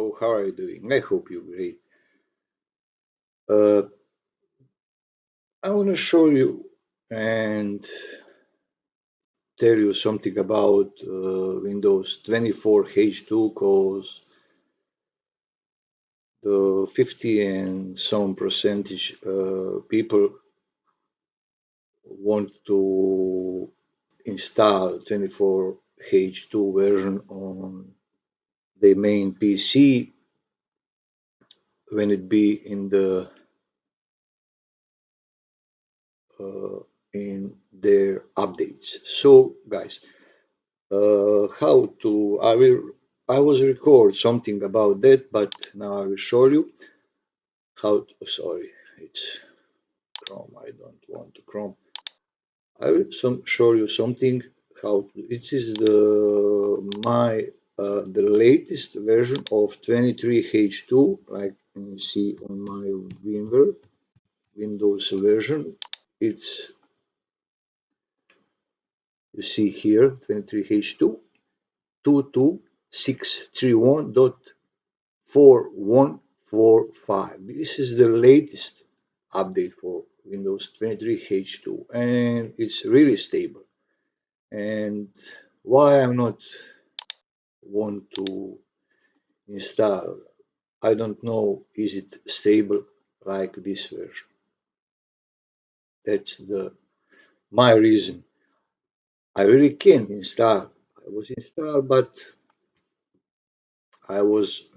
Hello, how are you doing? I hope you're great. Uh, I want to show you and tell you something about Windows 24 H2 because the 50 and some percentage people want to install 24 H2 version on the main PC when it be uh, in their updates. So, guys, how to I was record something about that, but now I will show you how to, sorry, it's Chrome. I don't want to Chrome. I will show you something how to, it is the latest version of 23H2, like you see on my Windows version. It's, you see here, 23H2 22631.4145. This is the latest update for Windows 23 H2 and it's really stable. And why I'm not want to install, I don't know, is it stable like this version? That's the my reason. I really can install. I was installed, but I was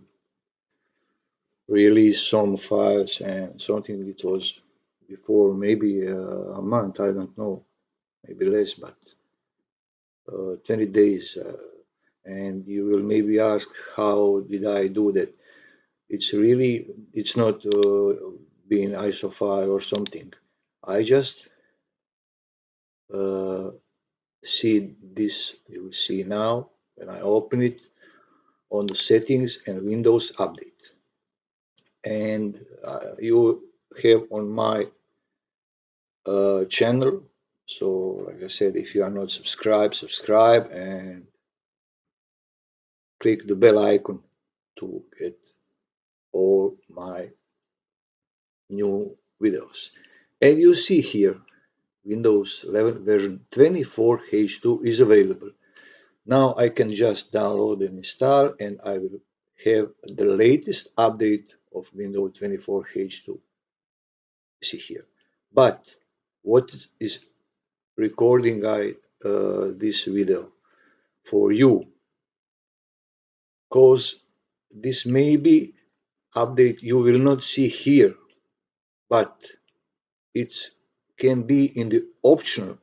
released some files and something it was before maybe a month, I don't know, maybe less, but 20 days. And you will maybe ask, how did I do that? It's really, it's not being isofile or something. I just uh, see this, you will see now when I open it on the settings and Windows Update. And you have on my channel. So, like I said, if you are not subscribed, subscribe and click the bell icon to get all my new videos. And you see here, Windows 11 version 24H2 is available. Now I can just download and install, and I will have the latest update of Windows 24H2. See here. But what is recording this video for you? Because this may be update you will not see here, but it can be in the optional.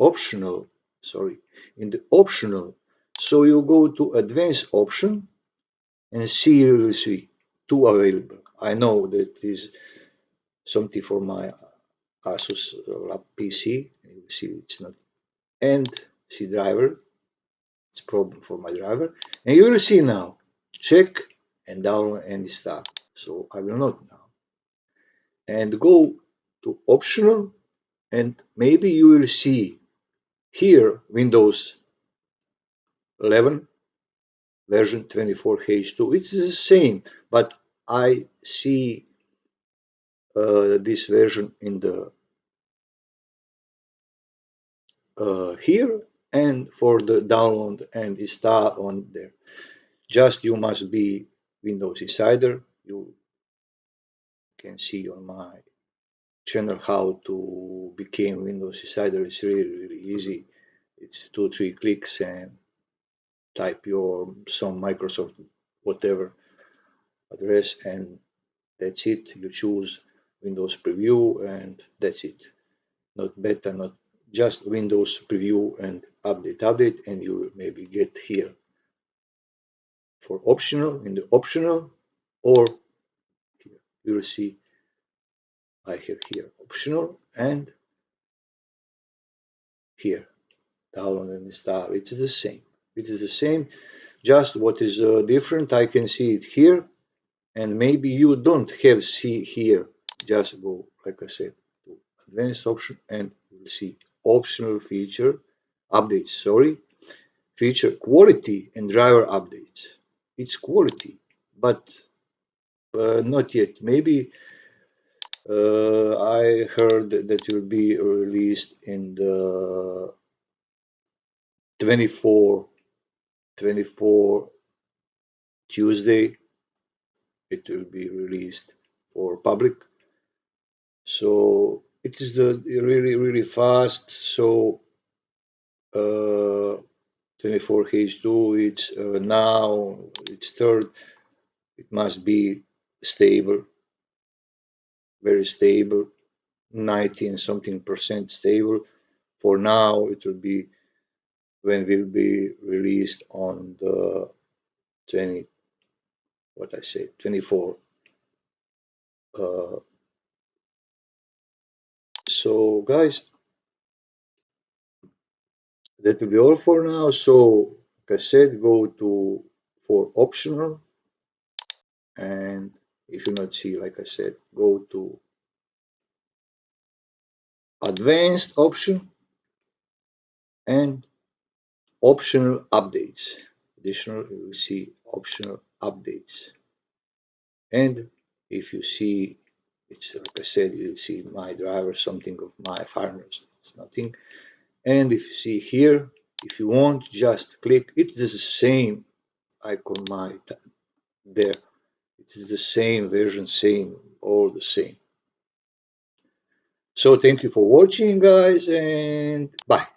So you go to advanced option and see, you will see two available. I know that is something for my Asus lap PC. You will see it's not, and see driver. It's a problem for my driver, and you will see now. Check and download and install. So I will not now. And go to optional, and maybe you will see here Windows 11 version 24H2. It's the same, but I see this version in the here, and for the download and install on there. Just you must be Windows Insider. You can see on my channel how to become Windows Insider. It's really easy. It's 2-3 clicks and type your some Microsoft whatever address, and that's it. You choose Windows Preview and that's it. Not beta, not just Windows Preview and update, and you will maybe get here for optional, in the optional, or here you will see I have here optional and here download and install. It is the same. It is the same. Just what is different, I can see it here, and maybe you don't have see here. Just go, like I said, to advanced option, and you will see optional feature updates. Sorry, feature quality and driver updates. It's quality, but Not yet. Maybe I heard that will be released in the 24, 24 Tuesday. It will be released for public. So it is the really really fast. So 24H2. It's now it's third. It must be stable, very stable, 90 and something percent stable. For now, it will be when will be released on the 20, what I say, 24. Uh, so, guys, that will be all for now. So, like I said, go to for optional, and if you not see, like I said, go to advanced option and optional updates. Additional, you will see optional updates. And if you see, it's like I said, you'll see my driver, something of my farmers. It's nothing. And if you see here, if you want, just click. It's the same icon my there. It is the same version, same, all the same. So thank you for watching, guys, and bye.